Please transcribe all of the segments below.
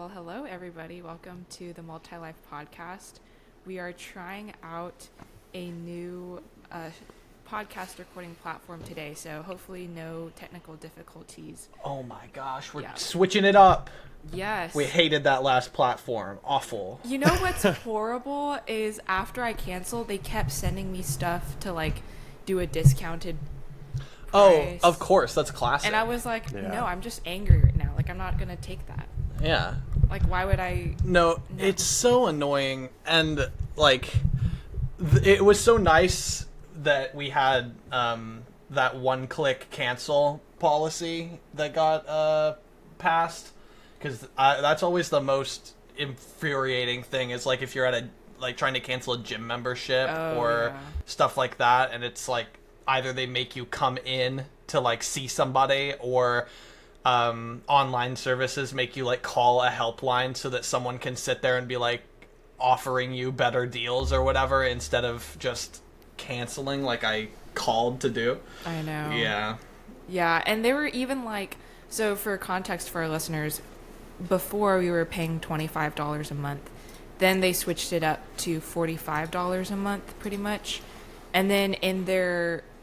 Well, hello, everybody. Welcome to the Multi-Life podcast. We are trying out a new podcast recording platform today, so hopefully no technical difficulties. Oh my gosh, we're switching it up. Yes. We hated that last platform. Awful. You know what's horrible is after I canceled, they kept sending me stuff to, like, do a discounted price. Oh, of course. That's classic. And I was like, no, I'm just angry right now. Like, I'm not going to take that. Yeah. Like, why would I... No, it's so annoying. And, like, it was so nice that we had that one-click cancel policy that got passed. Because that's always the most infuriating thing is, like, if you're at trying to cancel a gym membership stuff like that. And it's, like, either they make you come in to, like, see somebody or... online services make you like call a helpline so that someone can sit there and be like offering you better deals or whatever instead of just canceling like I called to do. I know. Yeah, and they were even like, so for context for our listeners, before we were paying $25 a month, then they switched it up to $45 a month pretty much, and then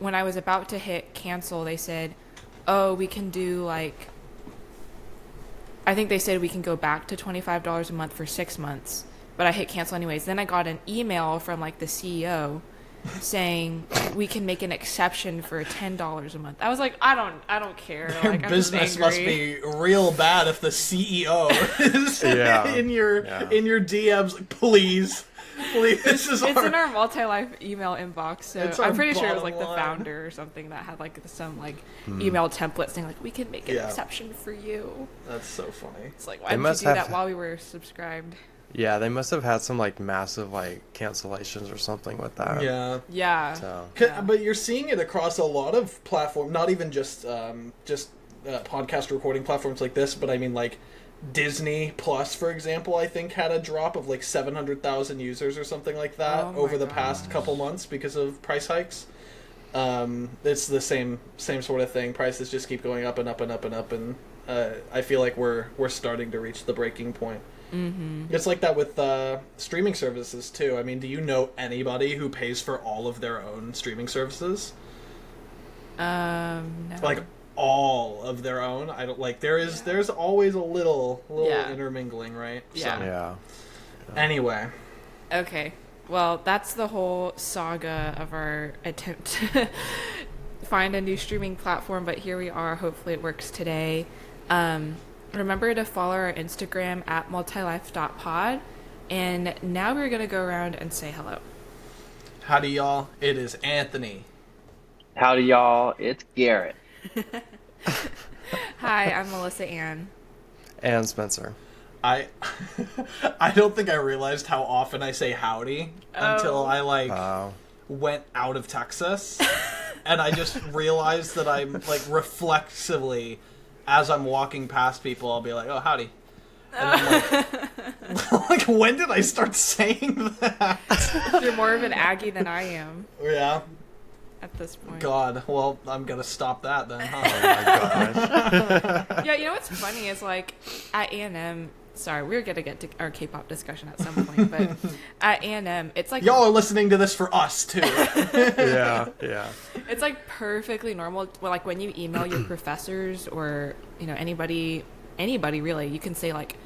when I was about to hit cancel, they said, oh, we can do like, I think they said we can go back to $25 a month for 6 months, but I hit cancel anyways. Then I got an email from like the CEO saying we can make an exception for $10 a month. I was like, I don't care. Their like, business must be real bad if the CEO is in your DMs like, please, this is it's in our Multi-Life email inbox, so I'm pretty sure it was like the line. founder or something that had like some like email template saying like we can make an exception for you. That's so funny. It's like, why did you do that while we were subscribed? Yeah, they must have had some like massive like cancellations or something with that. Yeah. So. But you're seeing it across a lot of platforms, not even just podcast recording platforms like this, but I mean like Disney Plus, for example, I think had a drop of like 700,000 users or something like that over the past couple months because of price hikes. It's the same sort of thing. Prices just keep going up and up and up and up, and I feel like we're starting to reach the breaking point. Mm-hmm. It's like that with streaming services too. I mean, do you know anybody who pays for all of their own streaming services? No. Like all of their own. I don't like. There's always a little intermingling, right? Yeah. Anyway. Okay. Well, that's the whole saga of our attempt to find a new streaming platform, but here we are. Hopefully it works today. Remember to follow our Instagram at multilife.pod. And now we're going to go around and say hello. Howdy, y'all. It is Anthony. Howdy, y'all. It's Garrett. Hi, I'm Melissa Ann. And Spencer. I don't think I realized how often I say howdy until I went out of Texas. And I just realized that I'm like reflexively, as I'm walking past people, I'll be like, oh, howdy. And I'm like, when did I start saying that? You're more of an Aggie than I am. Yeah. At this point. God, well, I'm gonna stop that then, huh? Oh my gosh. Yeah, you know what's funny is like at A&M, sorry, we're gonna get to our K-pop discussion at some point, but at A&M, it's like y'all are listening to this for us too. Yeah. It's like perfectly normal. Well, like when you email your professors or anybody really, you can say like,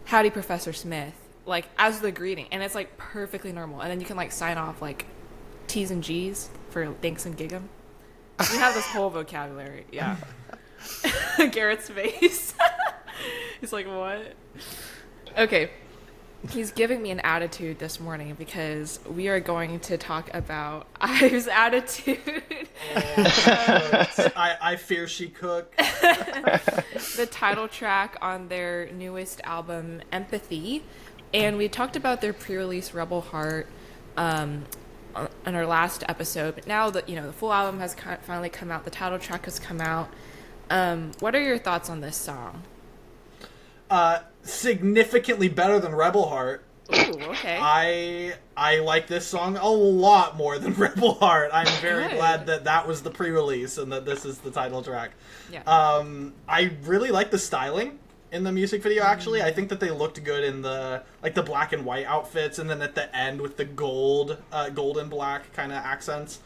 "Howdy, Professor Smith," like as the greeting, and it's like perfectly normal. And then you can like sign off like T's and G's for thanks and gig'em. We have this whole vocabulary. Yeah. Garrett's face. He's like, what? Okay. He's giving me an attitude this morning because we are going to talk about Ive's attitude. I fear she cook. The title track on their newest album, Empathy. And we talked about their pre-release Rebel Heart in our last episode, but now that the full album has finally come out, the title track has come out. What are your thoughts on this song? Significantly better than Rebel Heart. Ooh, okay. I like this song a lot more than Rebel Heart. I'm very glad that was the pre-release and that this is the title track. Yeah. I really like the styling in the music video. Actually, I think that they looked good in the black and white outfits, and then at the end with the gold and black kind of accents.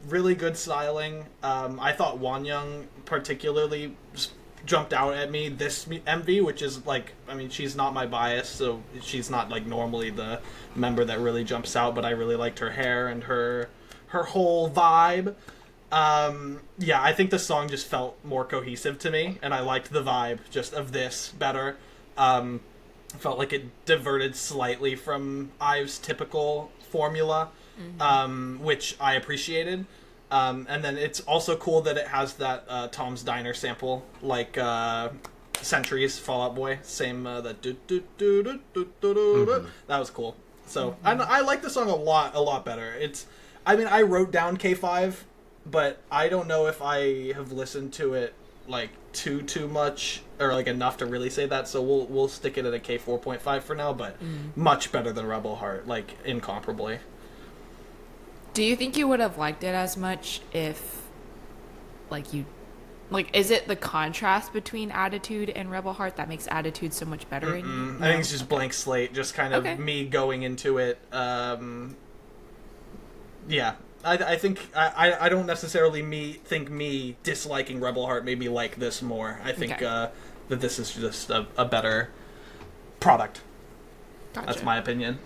Really good styling. I thought Wonyoung particularly jumped out at me this MV, which is like, I mean, she's not my bias, so she's not like normally the member that really jumps out, but I really liked her hair and her whole vibe. Yeah, I think the song just felt more cohesive to me, and I liked the vibe just of this better. Felt like it diverted slightly from IVE's typical formula, which I appreciated. And then it's also cool that it has that Tom's Diner sample, like Centuries, Fall Out Boy, same that that was cool. So I like the song a lot better. I mean, I wrote down K5, but I don't know if I have listened to it like too much or like enough to really say that. So we'll stick it at a K4.5 for now, but much better than Rebel Heart, like incomparably. Do you think you would have liked it as much if, is it the contrast between Attitude and Rebel Heart that makes Attitude so much better in you? I think it's just blank slate, just kind of me going into it. Yeah, I think I don't necessarily think me disliking Rebel Heart made me like this more. I think that this is just a better product. Gotcha. That's my opinion.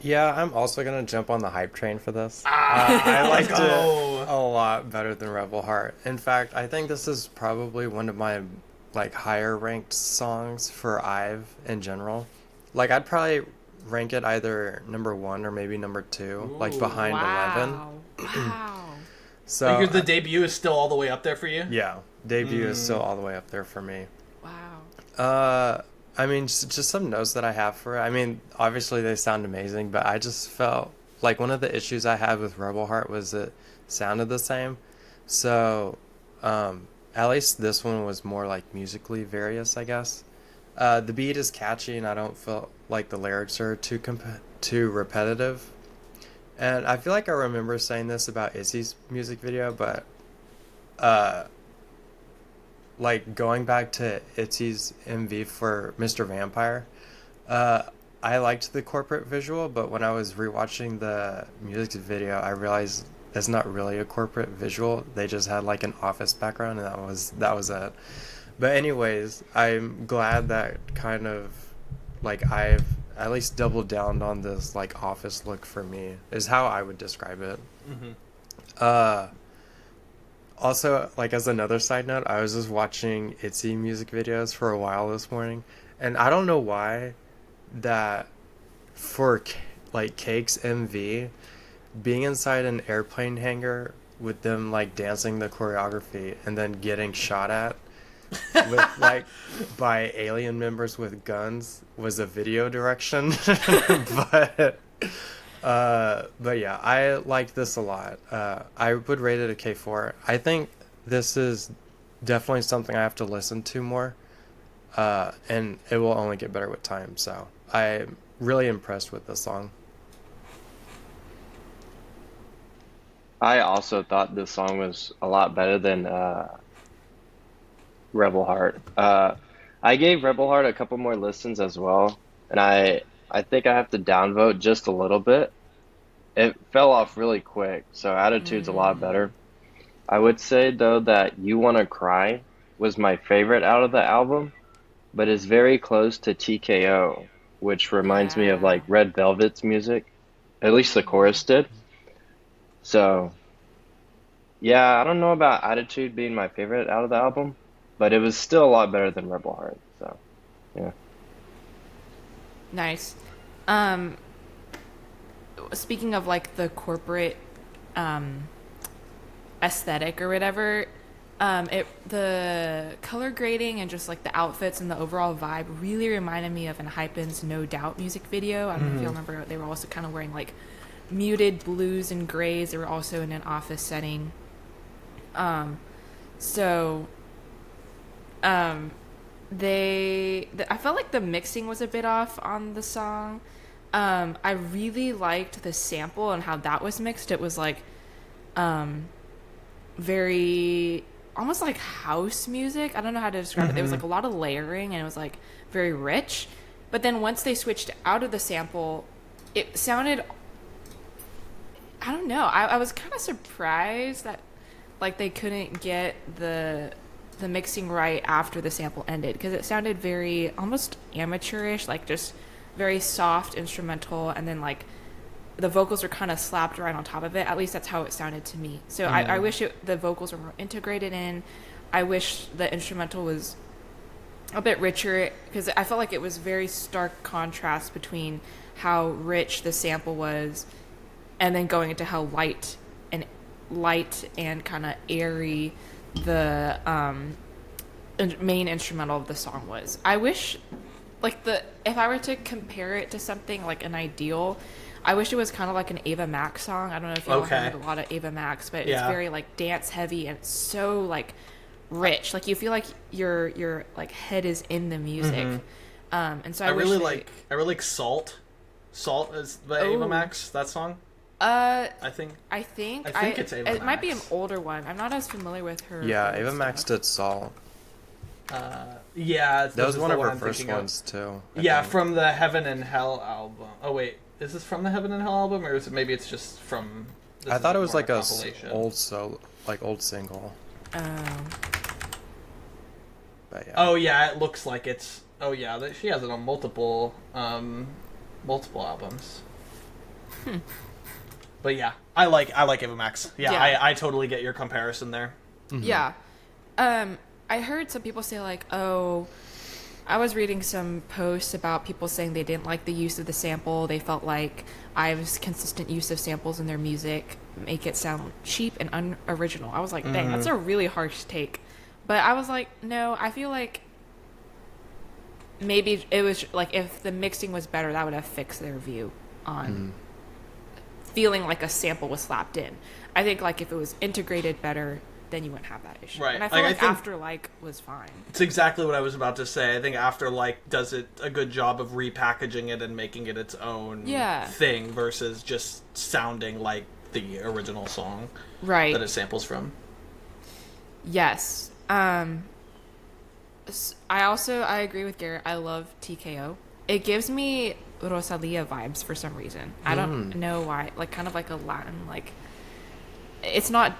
Yeah, I'm also gonna jump on the hype train for this. I liked it a lot better than Rebel Heart. In fact, I think this is probably one of my higher ranked songs for IVE in general. Like, I'd probably rank it either number 1 or maybe number 2, behind 11. Wow. So the debut is still all the way up there for you? Yeah, debut is still all the way up there for me. Wow. I mean, just some notes that I have for it. I mean, obviously they sound amazing, but I just felt like one of the issues I had with Rebel Heart was it sounded the same. So, at least this one was more musically various, I guess. The beat is catchy, and I don't feel like the lyrics are too repetitive. And I feel like I remember saying this about Izzy's music video, but going back to Itzy's MV for Mr. Vampire, I liked the corporate visual, but when I was rewatching the music video, I realized it's not really a corporate visual. They just had an office background, and that was it. But anyways, I'm glad that kind of I've at least doubled down on this office look for me, is how I would describe it. Also, as another side note, I was just watching Itzy music videos for a while this morning, and I don't know why that for Cake's MV, being inside an airplane hangar with them dancing the choreography and then getting shot at with by alien members with guns was a video direction. But yeah, I like this a lot. I would rate it a K4. I think this is definitely something I have to listen to more, and it will only get better with time. So I'm really impressed with this song. I also thought this song was a lot better than Rebel Heart. I gave Rebel Heart a couple more listens as well, and I think I have to downvote just a little bit. It fell off really quick, so Attitude's a lot better. I would say, though, that You Wanna Cry was my favorite out of the album, but is very close to TKO, which reminds me of Red Velvet's music. At least the chorus did. So, yeah, I don't know about Attitude being my favorite out of the album, but it was still a lot better than Rebel Heart. So, yeah. Nice. Speaking of the corporate aesthetic or whatever, the color grading and just the outfits and the overall vibe really reminded me of Hypen's No Doubt music video. I don't know if you remember, they were also kind of wearing muted blues and grays. They were also in an office setting. I felt like the mixing was a bit off on the song. I really liked the sample and how that was mixed. It was very almost like house music. I don't know how to describe it. There was like a lot of layering and it was like very rich. But then once they switched out of the sample, it sounded, I don't know. I was kind of surprised that like they couldn't get the mixing right after the sample ended, because it sounded very almost amateurish, like just very soft instrumental, and then like the vocals are kind of slapped right on top of it. At least that's how it sounded to me. So I wish the vocals were more integrated in. I wish the instrumental was a bit richer, because I felt like it was very stark contrast between how rich the sample was and then going into how light and kind of airy the main instrumental of the song was. I wish, like, if I were to compare it to something like an ideal, I wish it was kind of like an Ava Max song. I don't know if you've heard a lot of Ava Max, but it's very like dance heavy and it's so like rich. Like you feel like your like head is in the music. And so I really like Salt. Salt is the Ava Max, that song. I think it's Ava Max. It might be an older one. I'm not as familiar with her. Yeah, Ava Max did Salt. Yeah, that was one of her first ones too. I think. From the Heaven and Hell album. Oh wait, is this from the Heaven and Hell album, or is it maybe it's just from? I thought it was like a old single. But yeah. Oh yeah, it looks like it's. Oh yeah, she has it on multiple albums. But yeah, I like Ava Max. Yeah. I totally get your comparison there. Yeah. I heard some people say like, oh, I was reading some posts about people saying they didn't like the use of the sample. They felt like Ive's consistent use of samples in their music make it sound cheap and unoriginal. I was like, dang, that's a really harsh take. But I was like, no, I feel like maybe it was like if the mixing was better, that would have fixed their view on feeling like a sample was slapped in. I think like if it was integrated better, then you wouldn't have that issue. Right. And I feel like After Like was fine. It's exactly what I was about to say. I think After Like does it a good job of repackaging it and making it its own thing versus just sounding like the original song that it samples from. Yes. I agree with Garrett. I love TKO. It gives me Rosalia vibes for some reason. I don't know why. Like kind of like a Latin, like it's not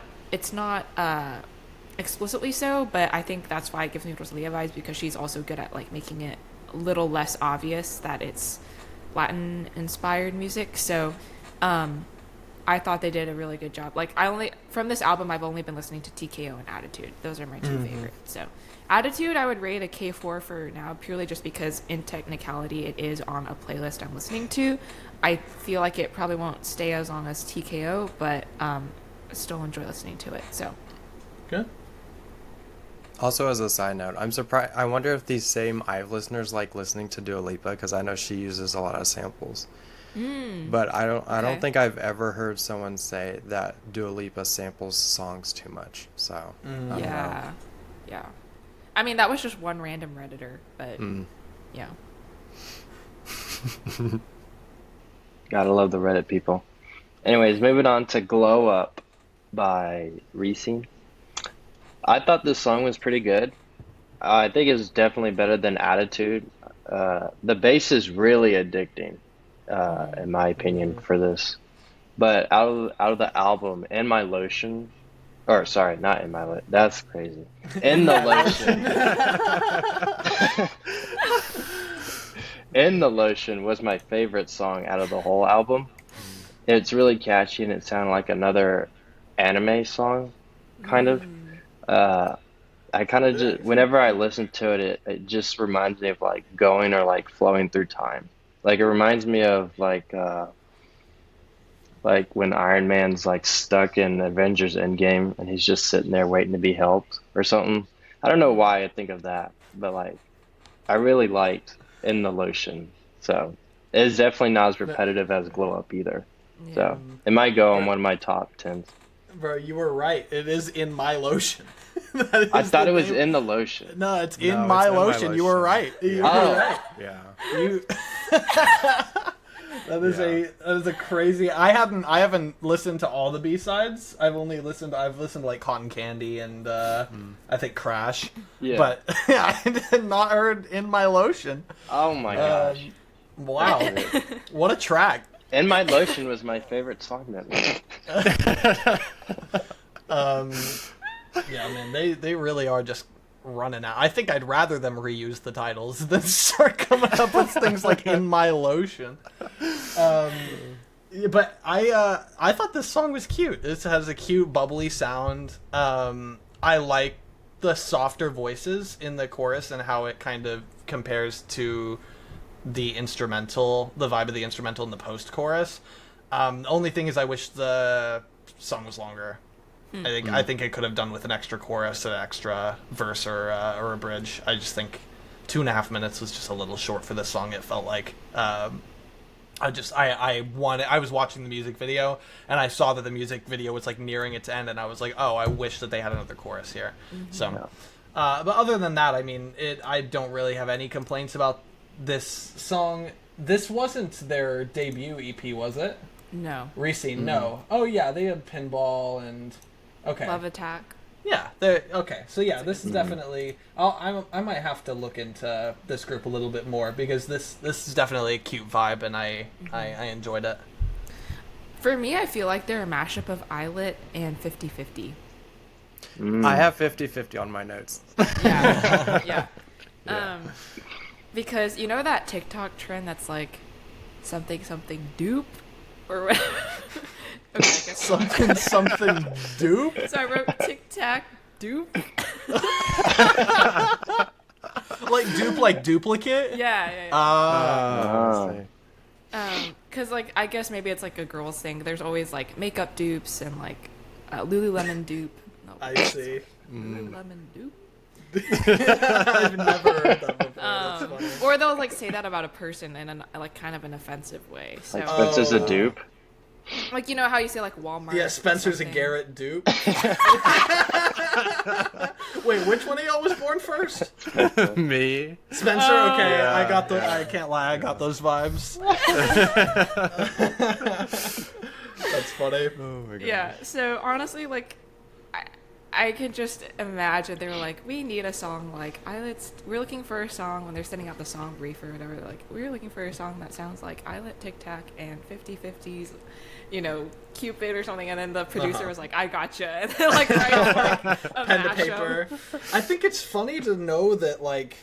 explicitly so, but I think that's why it gives me Rosalia vibes, because she's also good at like making it a little less obvious that it's Latin inspired music. So I thought they did a really good job. Like from this album I've only been listening to TKO and Attitude. Those are my two favorites. So Attitude I would rate a K4 for now, purely just because in technicality it is on a playlist I'm listening to. I feel like it probably won't stay as long as TKO, but still enjoy listening to it. So good. Also, as a side note, I'm surprised. I wonder if these same IVE listeners like listening to Dua Lipa, because I know she uses a lot of samples. But I don't think I've ever heard someone say that Dua Lipa samples songs too much. So yeah. I mean, that was just one random Redditor, but yeah. Gotta love the Reddit people. Anyways, moving on to Glow Up by RESCENE. I thought this song was pretty good. I think it's definitely better than Attitude. The bass is really addicting, in my opinion, for this. But out of the album, In My Lotion, or sorry, not In My Lotion, that's crazy. In the Lotion. In the Lotion was my favorite song out of the whole album. It's really catchy and it sounded like another anime song, kind of. I kind of just, whenever I listen to it, it just reminds me of like going or like flowing through time. Like it reminds me of like when Iron Man's like stuck in Avengers Endgame and he's just sitting there waiting to be helped or something. I don't know why I think of that, but like I really liked In the Lotion. So it's definitely not as repetitive as Glow Up either. Yeah. So it might go on one of my top 10s. Bro, you were right. It is In My Lotion. I thought it was In the Lotion. No, it's In My Lotion. You were right. You were right. Yeah. That is a crazy. I haven't listened to all the B-sides. I've listened to like Cotton Candy and I think Crash. Yeah. But I did not heard In My Lotion. Oh my gosh. Wow. What a track. And My Lotion was my favorite song that night. Yeah, man, they really are just running out. I think I'd rather them reuse the titles than start coming up with things like In My Lotion. But I thought this song was cute. This has a cute, bubbly sound. I like the softer voices in the chorus and how it kind of compares to the vibe of the instrumental in the post-chorus. The only thing is I wish the song was longer. I think it could have done with an extra chorus, an extra verse, or a bridge. I just think 2.5 minutes was just a little short for this song. It felt like I was watching the music video and I saw that the music video was like nearing its end, and I was like, oh, I wish that they had another chorus here. So, but other than that, I mean, I don't really have any complaints about this song. This wasn't their debut EP, was it? No. RESCENE, no. Oh yeah, they had Pinball and Love Attack. Yeah, okay. So yeah, this is definitely. I might have to look into this group a little bit more because this is definitely a cute vibe, and I enjoyed it. For me, I feel like they're a mashup of Islet and 50/50. I have 50/50 on my notes. Yeah. Because you know that TikTok trend that's like something dupe or whatever. Okay, I guess something dupe. So I wrote Tic Tac dupe. Like dupe, like duplicate. Yeah. Cause like I guess maybe it's like a girl's thing. There's always like makeup dupes and like Lululemon dupe. No, I see. Lululemon dupe. I've never heard that before. That's funny. Or they'll like say that about a person in an like kind of an offensive way. So Like Spencer's a dupe. like you know how you say like Walmart. Yeah, Spencer's a Garrett dupe. Wait, which one of y'all was born first? Me. Spencer. Okay, yeah, I can't lie. I got those vibes. That's funny. Oh my god. Yeah. So honestly, like. I can just imagine they were like, we need a song like Islet's. We're looking for a song when they're sending out the song brief or whatever. They're like, we're looking for a song that sounds like Islet, Tic Tac, and 50/50's, Cupid or something. And then the producer was like, I gotcha. And then like write like a pen to mashup. paper. I think it's funny to know that like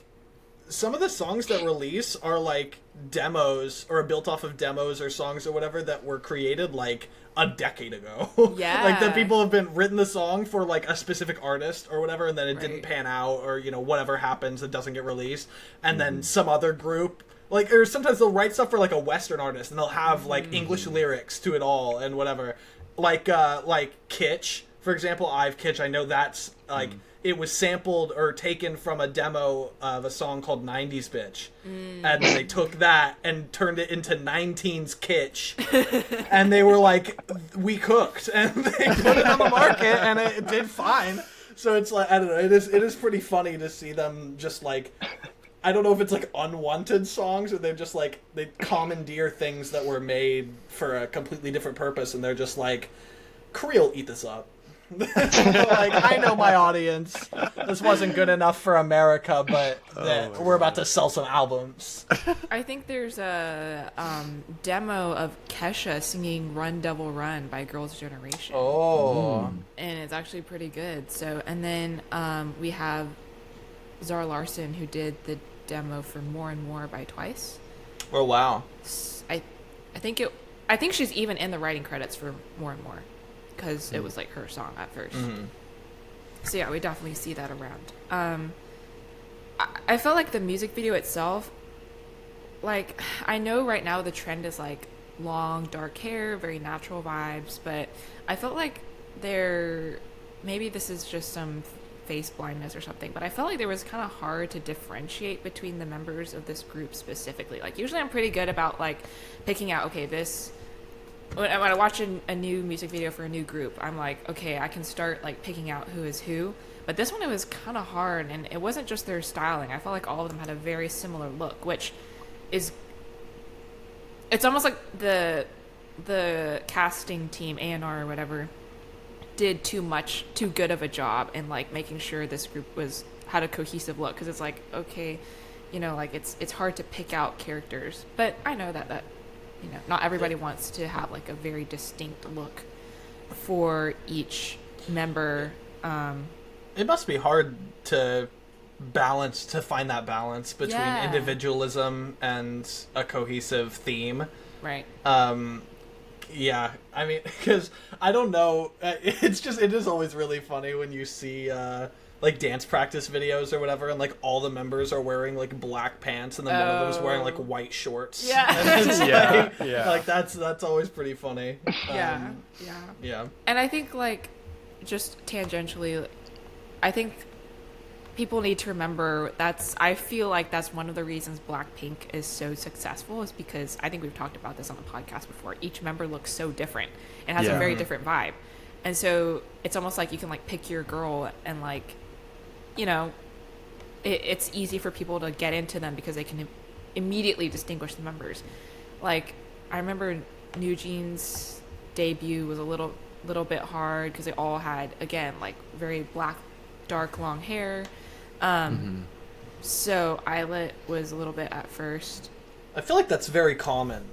some of the songs that release are like demos or built off of demos or songs or whatever that were created like a decade ago. Yeah. Like that people have been written the song for like a specific artist or whatever, and then it didn't pan out, or whatever happens, it doesn't get released, and then some other group like, or sometimes they'll write stuff for like a Western artist and they'll have like English lyrics to it all and whatever. Like Kitsch, for example, I've Kitsch, I know that's like it was sampled or taken from a demo of a song called 90s Bitch. And then they took that and turned it into 19's Kitsch. And they were like, we cooked. And they put it on the market and it did fine. So it's like, I don't know, it is pretty funny to see them just like, I don't know if it's like unwanted songs or they're just like, they commandeer things that were made for a completely different purpose. And they're just like, Creel, eat this up. Like, I know my audience. This wasn't good enough for America, but we're about to sell some albums. I think there's a demo of Kesha singing "Run Devil Run" by Girls' Generation. Oh, and it's actually pretty good. So, and then we have Zara Larsson who did the demo for "More and More" by Twice. Oh wow! I think she's even in the writing credits for "More and More." Because it was like her song at first. So yeah, we definitely see that around. I felt like the music video itself, like, I know right now the trend is like long dark hair, very natural vibes, but I felt like maybe this is just some face blindness or something, but I felt like there was kind of hard to differentiate between the members of this group specifically. Like usually I'm pretty good about like picking out, okay, when I watch a new music video for a new group, I'm like, okay, I can start like picking out who is who. But this one, it was kind of hard, and it wasn't just their styling. I felt like all of them had a very similar look, which is it's almost like the casting team, A&R or whatever, did too good of a job in like making sure this group had a cohesive look, because it's like, okay, like it's hard to pick out characters, but I know that not everybody wants to have like a very distinct look for each member. It must be hard to find that balance between individualism and a cohesive theme. Right. Yeah, I mean, because I don't know, it is always really funny when you see like dance practice videos or whatever, and like all the members are wearing like black pants, and then one of them's wearing like white shorts. Yeah. And it's Yeah. like that's always pretty funny. Yeah. And I think like just tangentially, I think people need to remember I feel like that's one of the reasons Blackpink is so successful, is because I think we've talked about this on the podcast before. Each member looks so different and has a very different vibe. And so it's almost like you can like pick your girl, and like, it's easy for people to get into them because they can immediately distinguish the members. Like, I remember New Jeans' debut was a little bit hard because they all had, again, like very black, dark, long hair. So Islet was a little bit at first. I feel like that's very common.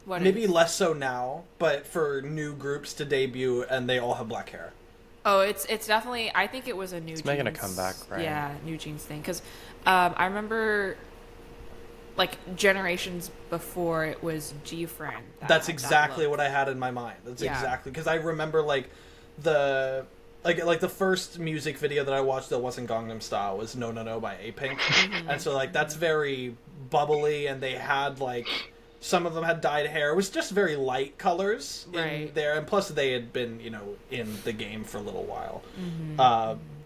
Maybe is? less so now, but for new groups to debut and they all have black hair. Oh, it's definitely, I think it was a New Jeans. It's making a comeback, right? Yeah, New Jeans thing. Because I remember, like, generations before, it was G-Friend. That's exactly what I had in my mind. That's exactly, because I remember, like, the first music video that I watched that wasn't Gangnam Style was No No No by A-Pink. And so, like, that's very bubbly, and they had, like, some of them had dyed hair. It was just very light colors in there, and plus they had been, in the game for a little while.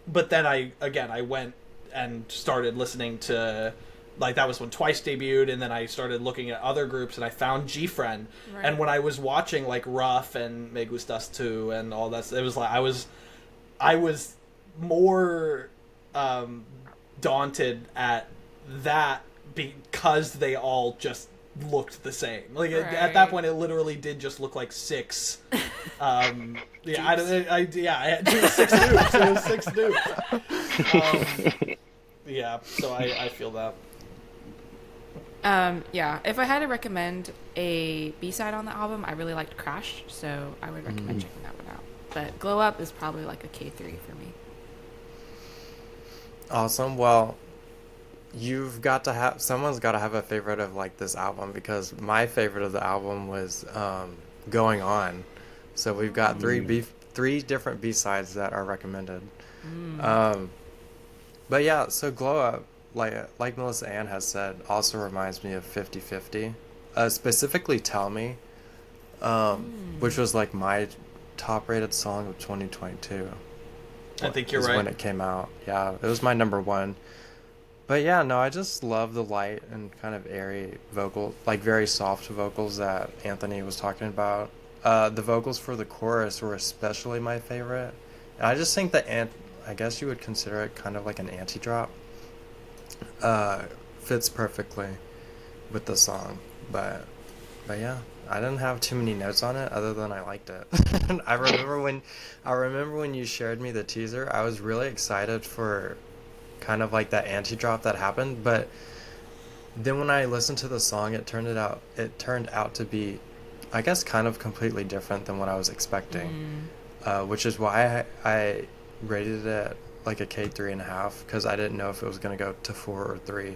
But then I went and started listening to, like, that was when Twice debuted, and then I started looking at other groups, and I found G-Friend. Right. And when I was watching, like, Rough and Me Gustas Tu and all that, it was like I was more daunted at that because they all just looked the same. Like, at that point, it literally did just look like six. I had 6 dudes. It was 6 dudes. So I feel that. If I had to recommend a B-side on the album, I really liked Crash, so I would recommend checking that one out. But Glow Up is probably like a K3 for me. Awesome. Well, someone's got to have a favorite of like this album, because my favorite of the album was Going On. So we've got three different B-sides that are recommended. But yeah, so Glow Up, like Melissa Ann has said, also reminds me of 50/50. Specifically Tell Me, which was like my top rated song of 2022. I think you're right. When it came out. Yeah, it was my number one. But yeah, no, I just love the light and kind of airy vocal, like very soft vocals that Anthony was talking about. The vocals for the chorus were especially my favorite. And I just think that, I guess you would consider it kind of like an anti-drop. Fits perfectly with the song. But yeah, I didn't have too many notes on it other than I liked it. I remember when you shared me the teaser, I was really excited for kind of like that anti-drop that happened, but then when I listened to the song, it turned out to be, I guess, kind of completely different than what I was expecting, which is why I rated it like a K3.5, because I didn't know if it was going to go to 4 or 3.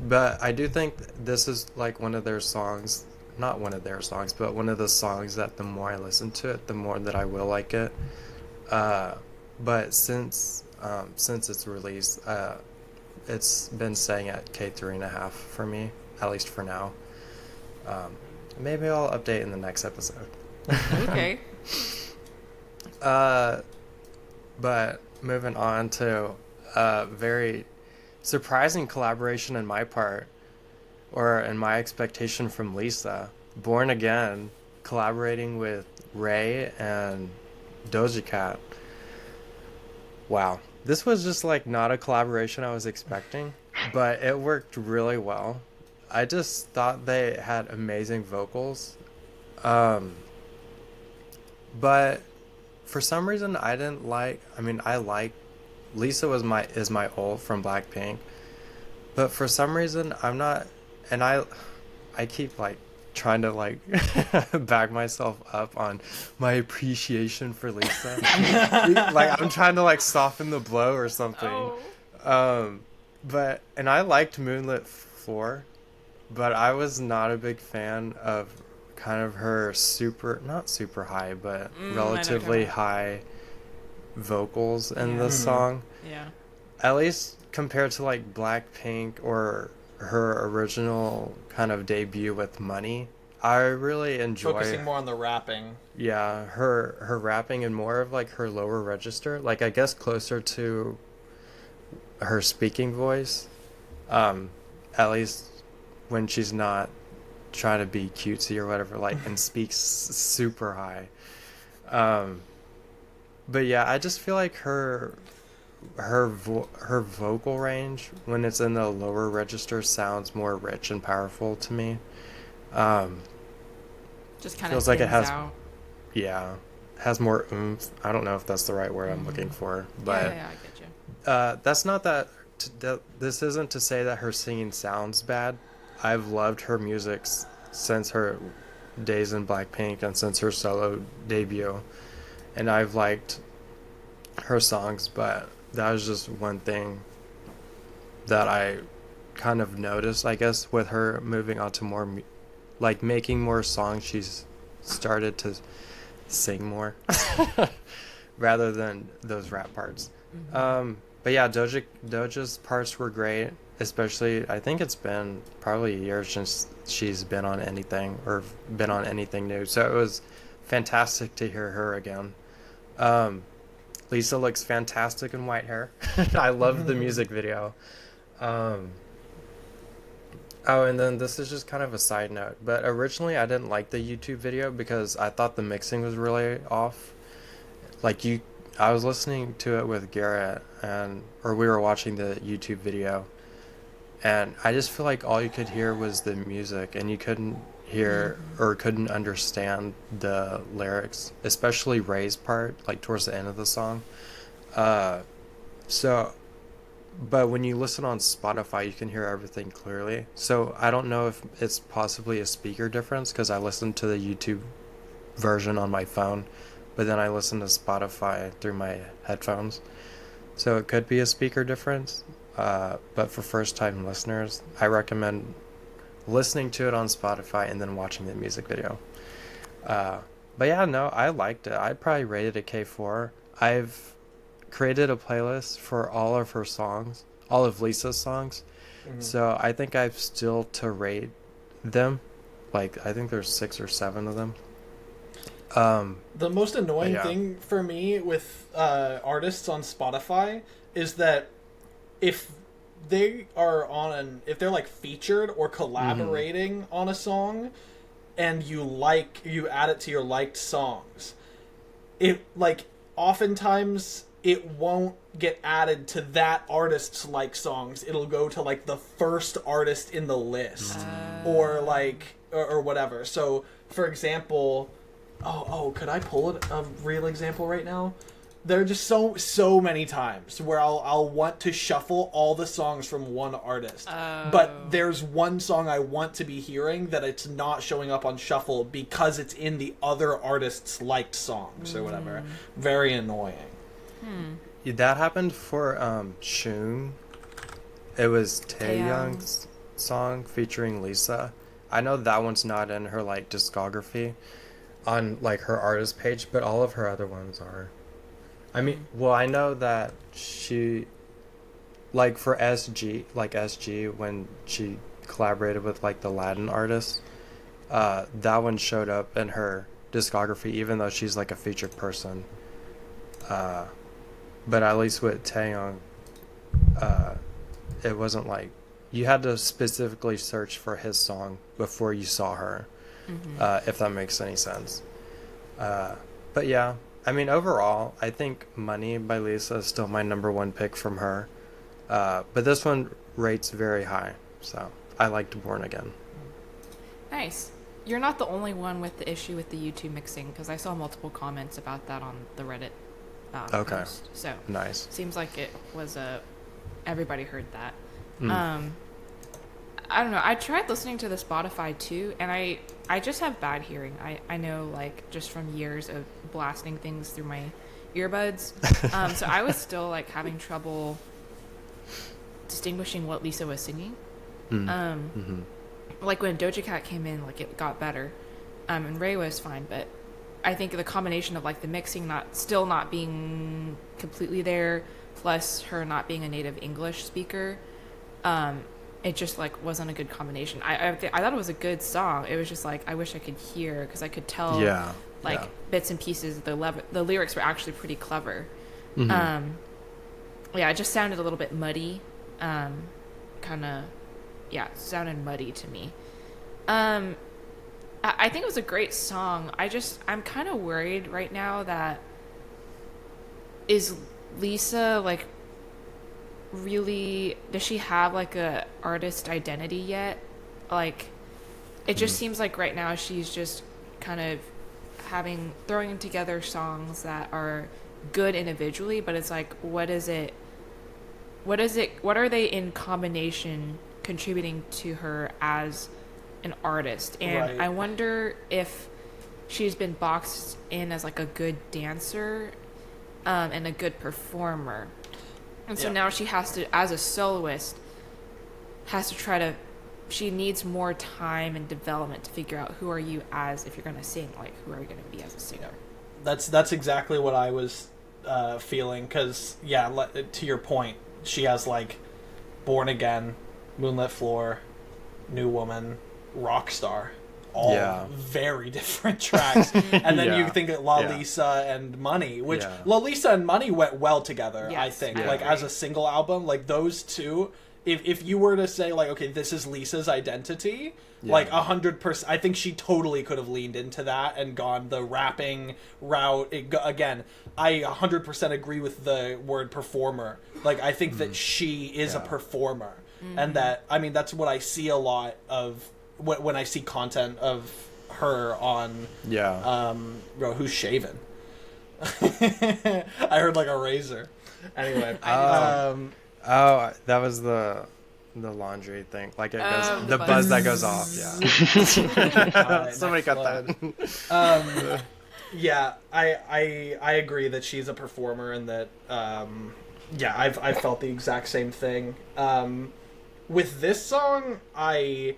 But I do think this is like one of their songs, not one of their songs, but one of the songs that the more I listen to it, the more that I will like it. But since its release, it's been staying at K3.5 for me, at least for now. Maybe I'll update in the next episode. Okay. But moving on to a very surprising collaboration in my part, or in my expectation from Lisa, Born Again collaborating with RAYE and Doja Cat. Wow. This was just like not a collaboration I was expecting, but it worked really well. I just thought they had amazing vocals. Um, but for some reason I didn't like, I mean, I like Lisa is my ult from Blackpink, but for some reason I'm not, and I keep like trying to like back myself up on my appreciation for Lisa. Like I'm trying to like soften the blow or something. Oh. Um, but and I liked Moonlit Floor, but I was not a big fan of kind of her not super high, but I know what you're relatively talking high vocals in Yeah. the song. Yeah. At least compared to like Blackpink or her original kind of debut with Money. I really enjoy Focusing more on the rapping. yeah, her rapping and more of like her lower register, like I guess closer to her speaking voice. At least when she's not trying to be cutesy or whatever, like and speaks super high. Um, but yeah, I just feel like her vocal range when it's in the lower register sounds more rich and powerful to me. Um, Just kind of feels like it has out. yeah, has more oomph. I don't know if that's the right word I'm looking for, but Yeah, I get you. that's not that, this isn't to say that her singing sounds bad. I've loved her music since her days in Blackpink and since her solo debut, and I've liked her songs, but that was just one thing that I kind of noticed, I guess, with her moving on to more like making more songs. She's started to sing more rather than those rap parts. But yeah, Doja's parts were great, especially I think it's been probably a year since she's been on anything or been on anything new, so it was fantastic to hear her again. Lisa looks fantastic in white hair. I love the music video. Oh, and then this is just kind of a side note, but originally I didn't like the YouTube video because I thought the mixing was really off. Like I was listening to it with Garrett, or we were watching the YouTube video, and I just feel like all you could hear was the music, and you couldn't hear or couldn't understand the lyrics, especially Ray's part, like towards the end of the song. So but when you listen on Spotify, you can hear everything clearly. So I don't know if it's possibly a speaker difference because I listened to the YouTube version on my phone, but then I listen to Spotify through my headphones. So it could be a speaker difference. But for first-time listeners, I recommend listening to it on Spotify and then watching the music video. But yeah, no, I liked it. I'd probably rate it a K4. I've created a playlist for all of her songs, all of Lisa's songs. So I think I've still to rate them. Like I think there's 6 or 7 of them. The most annoying yeah. thing for me with artists on Spotify is that if they are if they're like featured or collaborating on a song, and you add it to your liked songs, it like oftentimes it won't get added to that artist's like songs. It'll go to like the first artist in the list, or like or whatever. So for example, could I pull a real example right now? There are just so many times where I'll want to shuffle all the songs from one artist, but there's one song I want to be hearing that it's not showing up on shuffle because it's in the other artist's liked songs or whatever. Very annoying. That happened for Shun. It was Taeyoung's song featuring Lisa. I know that one's not in her like discography on like her artist page, but all of her other ones are. I mean, well, I know that she, like for SG when she collaborated with like the Latin artist, that one showed up in her discography even though she's like a featured person. But at least with Taeyong, it wasn't like you had to specifically search for his song before you saw her, if that makes any sense. But yeah, I mean, overall, I think Money by Lisa is still my number 1 pick from her. But this one rates very high, so I liked Born Again. Nice. You're not the only one with the issue with the YouTube mixing, because I saw multiple comments about that on the Reddit Okay. post. So Nice. seems like it was everybody heard that. Mm. I don't know. I tried listening to the Spotify too, and I just have bad hearing. I know, like, just from years of blasting things through my earbuds. So I was still, like, having trouble distinguishing what Lisa was singing. Like, when Doja Cat came in, like, it got better. And RAYE was fine, but I think the combination of, like, the mixing still not being completely there, plus her not being a native English speaker, it just, like, wasn't a good combination. I thought it was a good song. It was just, like, I wish I could hear, because I could tell, bits and pieces. The lyrics were actually pretty clever. Yeah, it just sounded a little bit muddy. Sounded muddy to me. I think it was a great song. I'm kind of worried right now that, is Lisa, like, really, does she have, like, a artist identity yet? Like, it just seems like right now she's just kind of throwing together songs that are good individually, but it's like, what are they in combination contributing to her as an artist? And Right. I wonder if she's been boxed in as, like, a good dancer and a good performer, and so now she has to, as a soloist, she needs more time and development to figure out who are you as, if you're going to sing, like, who are you going to be as a singer. That's exactly what I was feeling, because to your point, she has, like, Born Again, Moonlit Floor, New Woman, Rockstar, all very different tracks. And then you think of La Lisa and Money, which La Lisa and Money went well together, I think. Like, as a single album, like, those two, if you were to say, like, okay, this is Lisa's identity, like, 100%, I think she totally could have leaned into that and gone the rapping route. Again, I 100% agree with the word performer. Like, I think that she is a performer. And that, I mean, that's what I see a lot of when I see content of her on Who's Shaving. I heard, like, a razor. Anyway. That was the laundry thing. Like, it goes, the buzz that goes off. Yeah. Somebody got that. I agree that she's a performer, and that I felt the exact same thing. With this song, the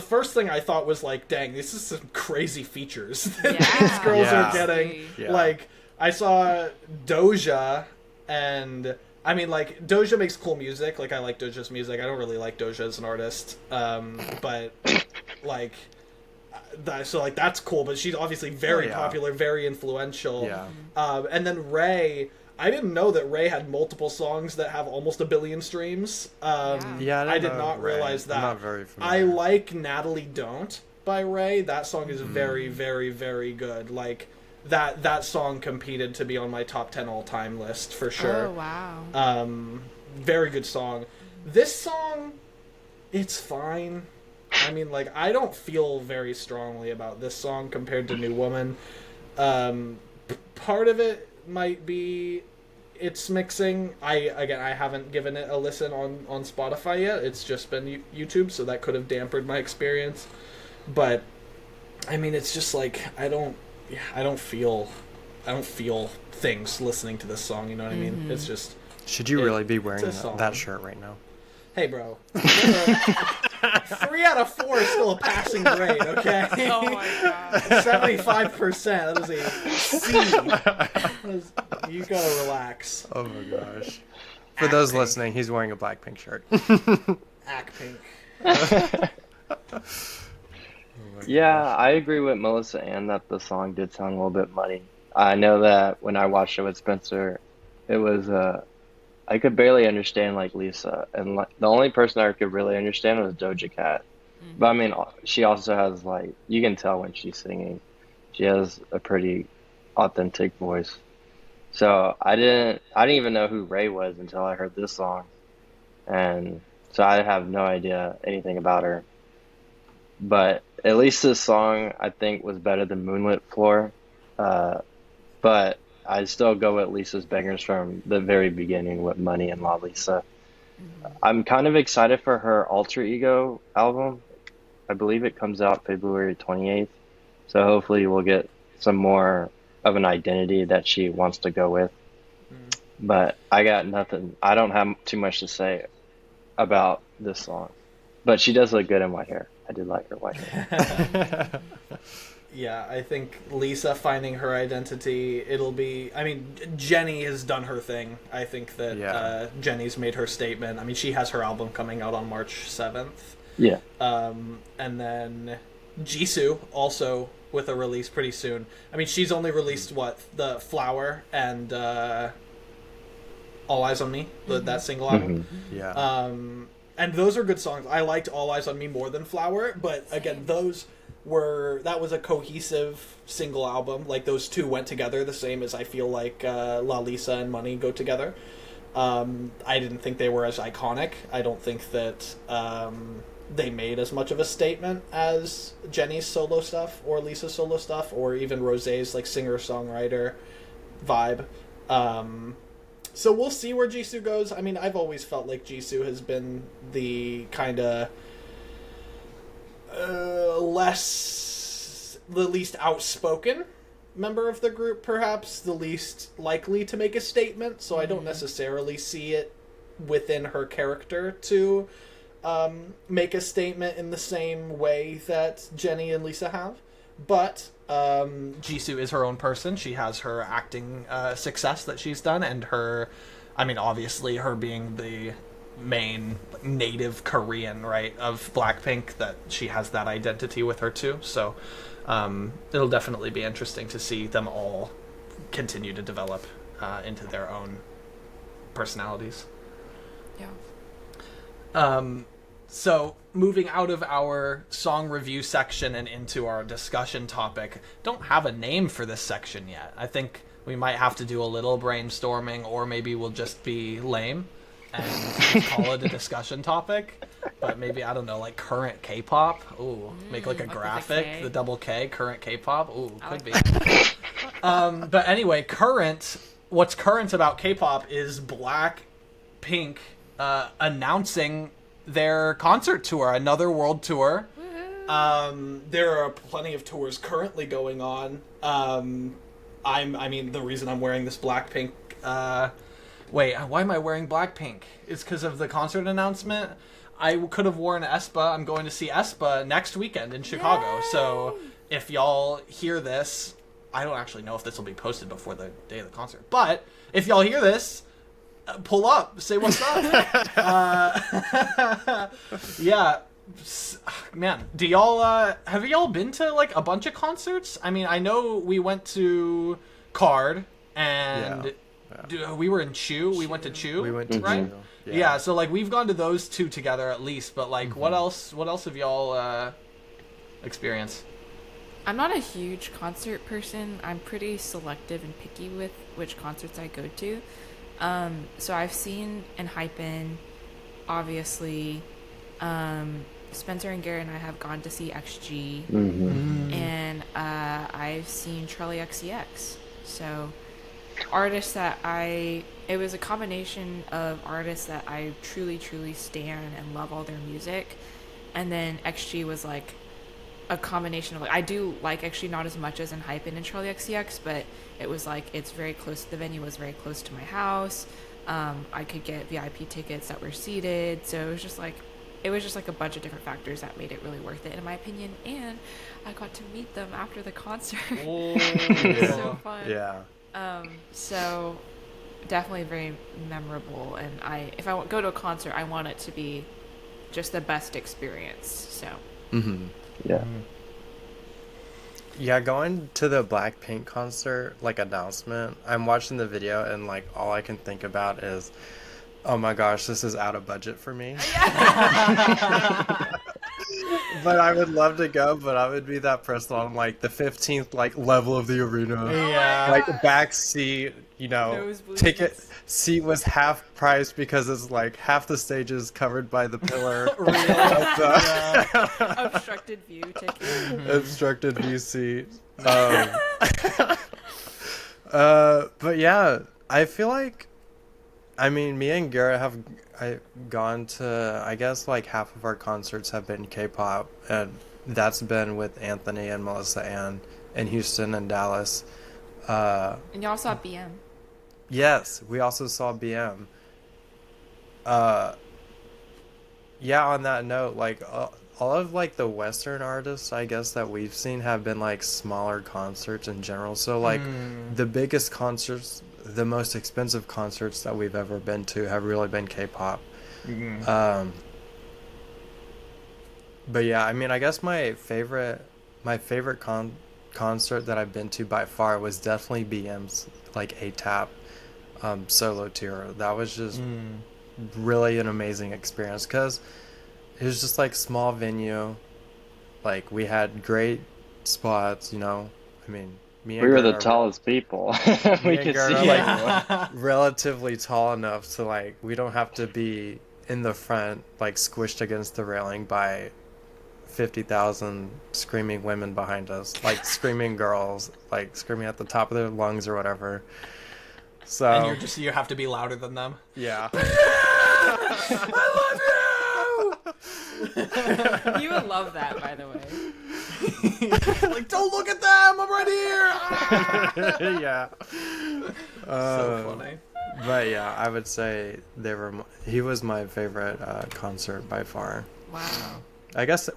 first thing I thought was, like, dang, this is some crazy features that these girls are getting. Yeah. Like, I saw Doja, and I mean, like, Doja makes cool music. Like, I like Doja's music. I don't really like Doja as an artist, but, like, so, like, that's cool. But she's obviously very popular, very influential. Yeah. And then RAYE, I didn't know that RAYE had multiple songs that have almost 1 billion streams. I did not realize that. I'm not very familiar. I like Natalie Don't by RAYE. That song is very, very, very good. Like, that song competed to be on my top 10 all-time list for sure. Oh, wow. Very good song. This song, it's fine. I mean, like, I don't feel very strongly about this song compared to New Woman. Part of it might be its mixing. I haven't given it a listen on Spotify yet. It's just been YouTube, so that could have dampened my experience. But I mean, it's just like, I don't feel things listening to this song, you know what I mean? It's just, should you really be wearing that shirt right now? Hey, bro. 3 out of 4 is still a passing grade, okay? Oh my god. 75%. That is a C. You gotta relax. Oh my gosh. For those listening, he's wearing a Blackpink shirt. Ack pink. Yeah, I agree with Melissa Ann that the song did sound a little bit muddy. I know that when I watched it with Spencer, it was I could barely understand, like, Lisa, and, like, the only person I could really understand was Doja Cat. But I mean, she also has, like, you can tell when she's singing, she has a pretty authentic voice. So I didn't even know who RAYE was until I heard this song, and so I have no idea anything about her. But at least this song I think was better than Moonlit Floor. Uh, but I'd still go with Lisa's bangers from the very beginning with Money and La Lisa. I'm kind of excited for her Alter Ego album. I believe it comes out February 28th. So hopefully we'll get some more of an identity that she wants to go with. But I got nothing. I don't have too much to say about this song. But she does look good in white hair. I did like her white hair. Yeah, I think Lisa finding her identity, it'll be... I mean, Jenny has done her thing. I think that Jenny's made her statement. I mean, she has her album coming out on March 7th. Yeah. And then Jisoo also with a release pretty soon. I mean, she's only released, the Flower and All Eyes on Me, that single album. Yeah. And those are good songs. I liked All Eyes on Me more than Flower, but again, that was a cohesive single album. Like, those two went together the same as I feel like La Lisa and Money go together. I didn't think they were as iconic. I don't think that they made as much of a statement as Jenny's solo stuff or Lisa's solo stuff or even Rosé's like singer-songwriter vibe. So we'll see where Jisoo goes. I mean, I've always felt like Jisoo has been the kind of the least outspoken member of the group, perhaps the least likely to make a statement, so I don't necessarily see it within her character to make a statement in the same way that Jenny and Lisa have. But Jisoo is her own person. She has her acting success that she's done, and her, I mean, obviously her being the main native Korean, right, of Blackpink, that she has that identity with her too. So it'll definitely be interesting to see them all continue to develop into their own personalities. Yeah. So moving out of our song review section and into our discussion topic, don't have a name for this section yet. I think we might have to do a little brainstorming, or maybe we'll just be lame and just call it a discussion topic. But maybe, I don't know, like current K-pop. Ooh, make like a graphic, the double K, current K-pop. Ooh, could be. But anyway, what's current about K-pop is Blackpink announcing their concert tour, another world tour. There are plenty of tours currently going on. I mean, the reason I'm wearing this Blackpink... wait, why am I wearing Blackpink? It's because of the concert announcement. I could have worn aespa. I'm going to see aespa next weekend in Chicago. Yay! So if y'all hear this, I don't actually know if this will be posted before the day of the concert, but if y'all hear this, pull up, say what's up. Yeah, man, do y'all have y'all been to like a bunch of concerts? I mean, I know we went to Card and we were in Chew. We went to Chew. We went to right? Chew. Yeah, so like we've gone to those two together at least, but like what else have y'all experienced? I'm not a huge concert person. I'm pretty selective and picky with which concerts I go to. So I've seen Hypen, obviously. Spencer and Garrett and I have gone to see XG, and I've seen Charlie XCX. So artists that it was a combination of artists that I truly, truly stan and love all their music, and then XG was like a combination of like, I do like XG not as much as Hypen and Charlie XCX, but it was like it's very close. The venue was very close to my house. I could get VIP tickets that were seated, so it was just like a bunch of different factors that made it really worth it in my opinion. And I got to meet them after the concert. It was so fun. Yeah. So definitely very memorable, and if I go to a concert, I want it to be just the best experience. So yeah, going to the Blackpink concert like announcement, I'm watching the video and like all I can think about is, oh my gosh, this is out of budget for me. But I would love to go, but I would be that person on like the 15th like level of the arena. Yeah. Like back seat, you know, Nosebleeds. ticket seat was half price because it's like half the stage is covered by the pillar. Obstructed view ticket. Obstructed view seat. But yeah, I feel like, I mean, me and Garrett have gone to, I guess, like half of our concerts have been K-pop, and that's been with Anthony and Melissa Ann in Houston and Dallas. And y'all saw BM. Yes, we also saw BM. Yeah, on that note, like all of like the Western artists, I guess, that we've seen have been like smaller concerts in general. So like the biggest concerts, the most expensive concerts that we've ever been to have really been K-pop. But yeah, I mean, I guess my favorite concert that I've been to by far was definitely BM's like A-Tap solo tour. That was just really an amazing experience because it was just like small venue, like we had great spots, you know. I mean, me and We were the Gert are- tallest people. We me and could Gert see are, everyone. like relatively tall enough to like we don't have to be in the front like squished against the railing by 50,000 screaming women behind us, like screaming girls, like screaming at the top of their lungs or whatever. So And you have to be louder than them. yeah. You would love that, by the way. Like, don't look at them! I'm right here! Yeah. So funny. But yeah, I would say he was my favorite concert by far. Wow. I guess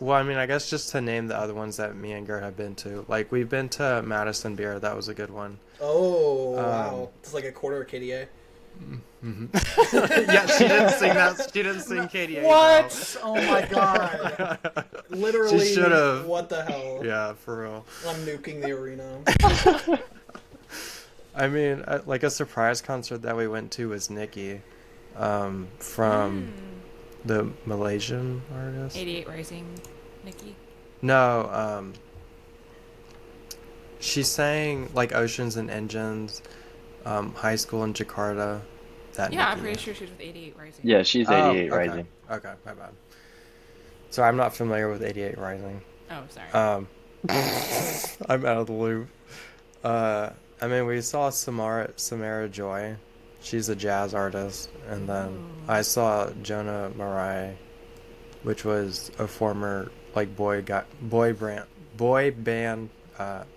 just to name the other ones that me and Gert have been to. Like, we've been to Madison Beer. That was a good one. Oh, wow. It's like a quarter of KDA. Yeah, she didn't sing that. She didn't sing KDA. What? Oh my god. Literally. She should've. What the hell? Yeah, for real. I'm nuking the arena. I mean, like a surprise concert that we went to was Nikki, from the Malaysian artist. 88 Rising, Nikki. No, she sang like Oceans and Engines, High School in Jakarta. That Yeah, I'm Nikki. pretty sure she was with 88 Rising. Yeah, she's 88 okay. Rising. Okay, my bad. So I'm not familiar with 88 Rising. Oh, sorry. I'm out of the loop. I mean, we saw Samara Joy. She's a jazz artist. And then I saw Jonah Marai, which was a former like boy band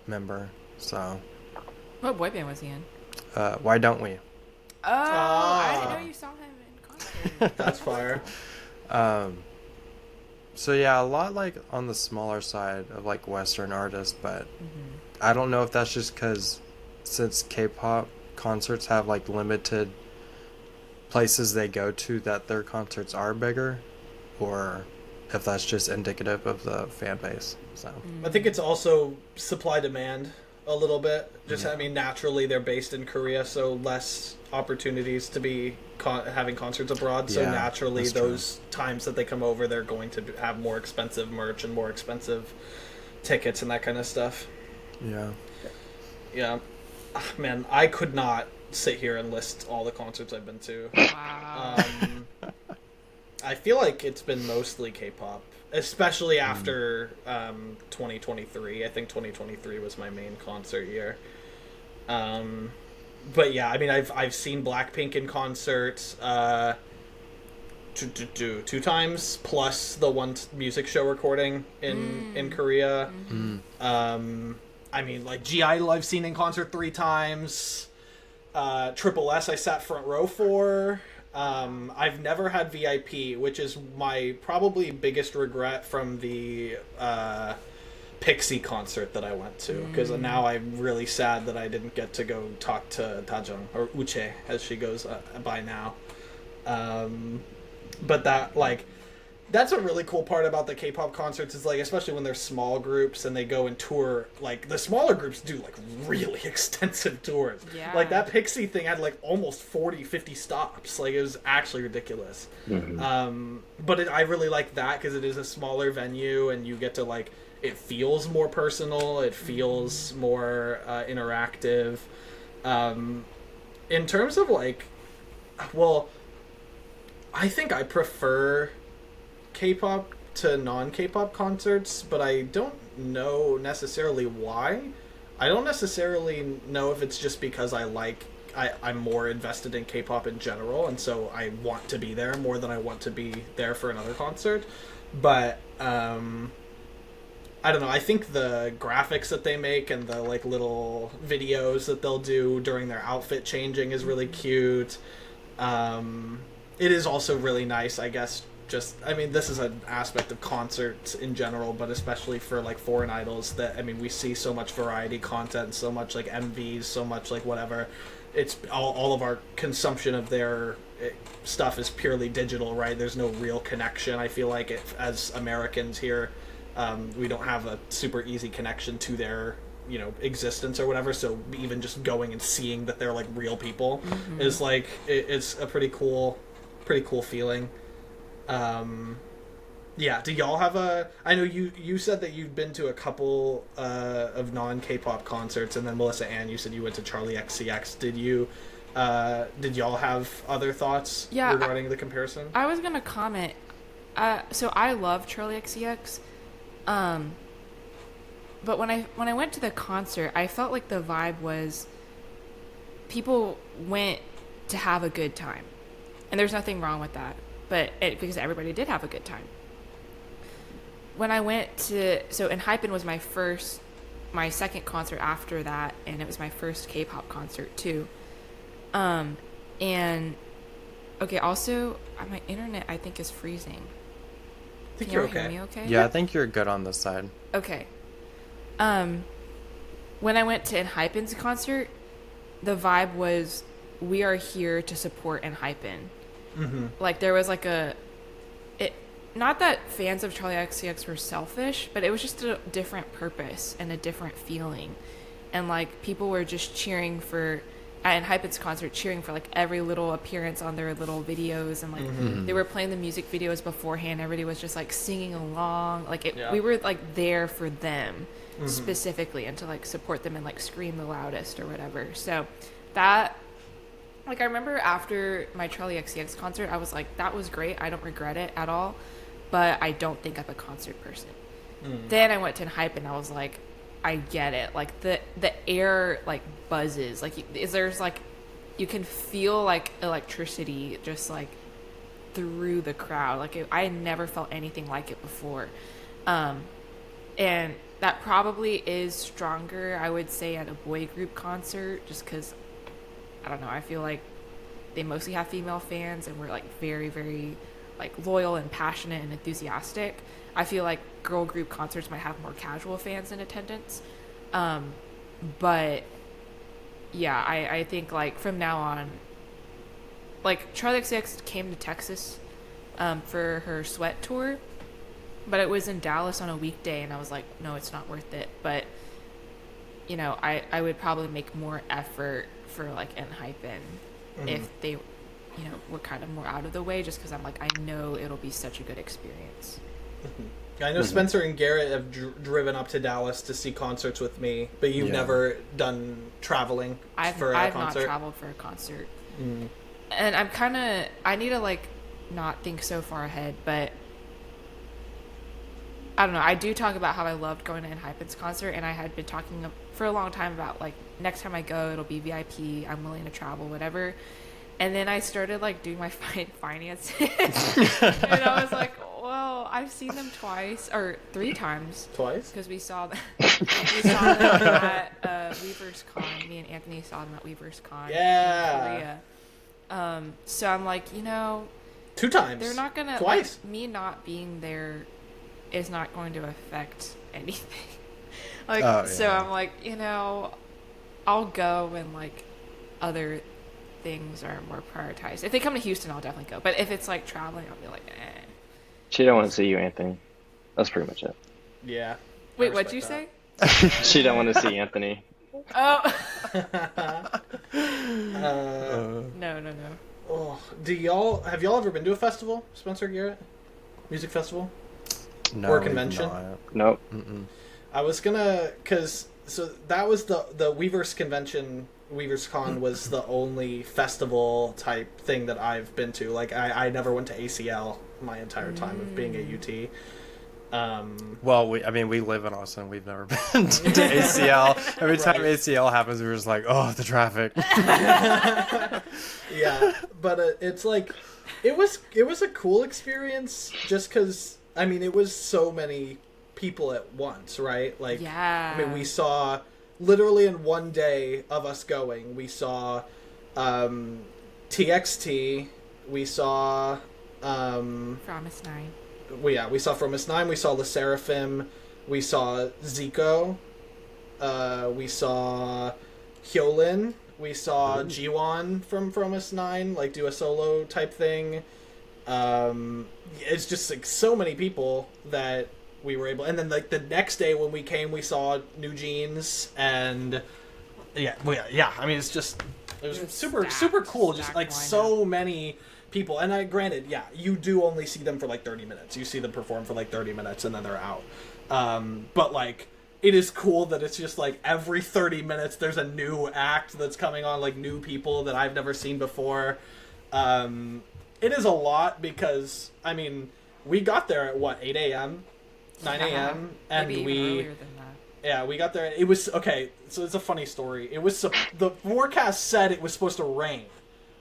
member. So What boy band was he in? Why Don't We? Oh, I didn't know you saw him in concert. That's fire. So yeah, a lot like on the smaller side of like Western artists, but I don't know if that's just because since K-pop concerts have like limited places they go to that their concerts are bigger, or if that's just indicative of the fan base. So I think it's also supply demand a little bit. Just I mean, naturally they're based in Korea, so less opportunities to be having concerts abroad. So Yeah, naturally, that's those times that they come over, they're going to have more expensive merch and more expensive tickets and that kind of stuff. yeah. Yeah, man, I could not sit here and list all the concerts I've been to. Wow. I feel like it's been mostly K-pop, especially after 2023. I think 2023 was my main concert year. But yeah, I mean, I've seen Blackpink in concert two times, plus the one music show recording in Korea. I mean, like G.I.DLE I've seen in concert 3 times. Triple S I sat front row for. I've never had VIP, which is my probably biggest regret from the Pixie concert that I went to, because now I'm really sad that I didn't get to go talk to Dajong, or Uche as she goes by now. But that's a really cool part about the K-pop concerts, is like, especially when they're small groups and they go and tour, like the smaller groups do like really extensive tours. Yeah. Like that Pixie thing had like almost 40-50 stops. Like it was actually ridiculous. But I really like that because it is a smaller venue and you get to like, it feels more personal, it feels more interactive. in terms of like, well, I think I prefer K-pop to non-K-pop concerts, but I don't know necessarily why. I don't necessarily know if it's just because I'm more invested in K-pop in general, and so I want to be there more than I want to be there for another concert. But I don't know. I think the graphics that they make and the like little videos that they'll do during their outfit changing is really cute. It is also really nice, I guess. This is an aspect of concerts in general, but especially for like foreign idols that, we see so much variety content, so much like MVs, so much like whatever. It's all of our consumption of their stuff is purely digital, right? There's no real connection. I feel like as Americans here, we don't have a super easy connection to their existence or whatever, so even just going and seeing that they're like real people is like it's a pretty cool feeling. Do y'all have I know you said that you've been to a couple of non-K-pop concerts, and then Melissa Ann, you said you went to Charlie XCX. Did y'all have other thoughts regarding the comparison? I was gonna comment. So I love Charlie XCX. But when I went to the concert, I felt like the vibe was people went to have a good time. And there's nothing wrong with that. Because everybody did have a good time. When I went to... So, and Hypen was my second concert after that, and it was my first K-pop concert, too. And... Okay, also, my internet, I think, is freezing. I think you're okay. Hear me okay? Yeah, I think you're good on this side. Okay. When I went to Enhypen's concert, the vibe was, we are here to support Enhypen. Mm-hmm. Like, there was like not that fans of Charlie XCX were selfish, but it was just a different purpose and a different feeling. And like, people were just cheering at Enhypen's concert, cheering for like every little appearance on their little videos, and like they were playing the music videos beforehand. Everybody was just like singing along. Like we were like there for them specifically, and to like support them and like scream the loudest or whatever. So that, like, I remember after my Charlie XCX concert, I was like, that was great. I don't regret it at all, but I don't think I'm a concert person. Then I went to Hype, and I was like, I get it. Like the air like buzzes. Like there's like, you can feel like electricity just like through the crowd. Like I had never felt anything like it before. And that probably is stronger, I would say, at a boy group concert, just because, I don't know, I feel like they mostly have female fans, and we're like very, very like loyal and passionate and enthusiastic. I feel like girl group concerts might have more casual fans in attendance. But yeah, I think like from now on, like Charli XCX came to Texas for her Sweat tour, but it was in Dallas on a weekday, and I was like, no, it's not worth it. But you know, I would probably make more effort for like Enhypen if they, you know, were kind of more out of the way, just because I'm like, I know it'll be such a good experience. I know Spencer and Garrett have driven up to Dallas to see concerts with me, but you've never done traveling for a concert? I've not traveled for a concert. And I need to like not think so far ahead, but I don't know. I do talk about how I loved going to Enhypen's concert, and I had been talking for a long time about like, next time I go, it'll be VIP, I'm willing to travel, whatever. And then I started like doing my finances, and I was like, well, I've seen them twice or 3 times. Twice? Because we saw them. At Weavers Con. Me and Anthony saw them at Weavers Con. Yeah. In Korea. So I'm like, you know, 2 times. They're not gonna. Twice. Like, me not being there is not going to affect anything. Like, so I'm like, you know, I'll go when like other things are more prioritized. If they come to Houston, I'll definitely go. But if it's like traveling, I'll be like, eh. She don't want to see you, Anthony. That's pretty much it. Yeah. Wait, what'd you say? She don't want to see Anthony. Oh. No. Oh, have y'all ever been to a festival, Spencer, Garrett? Music festival? No. Or convention? Nope. I was gonna, so that was the Weverse convention WeaversCon was the only festival type thing that I've been to. Like, I never went to ACL my entire time of being at UT. Well, we live in Austin. We've never been to ACL. Every time ACL happens, we're just like, oh, the traffic. Yeah, but it's like, it was a cool experience just because, I mean, it was so many people at once, right? Like, Yeah. I mean, we saw, literally in one day of us going, we saw TXT, we saw... Promise 9. we saw Fromis 9, we saw Le Seraphim, we saw Zico, we saw Hyolyn, we saw Jiwon from Fromis 9, like, do a solo type thing. It's just, like, so many people that we were able... And then, like, the next day when we came, we saw New Jeans, and... Yeah, I mean, it's just... It was super cool, just, like, so many... people, and granted, yeah, you do only see them for like 30 minutes. You see them perform for like 30 minutes and then they're out. But like, it is cool that it's just like every 30 minutes there's a new act that's coming on, like new people that I've never seen before. It is a lot because, I mean, we got there at what, 8 a.m., 9 a.m., and maybe even earlier than that. Yeah, we got there. It was, okay, so it's a funny story. It was, the forecast said it was supposed to rain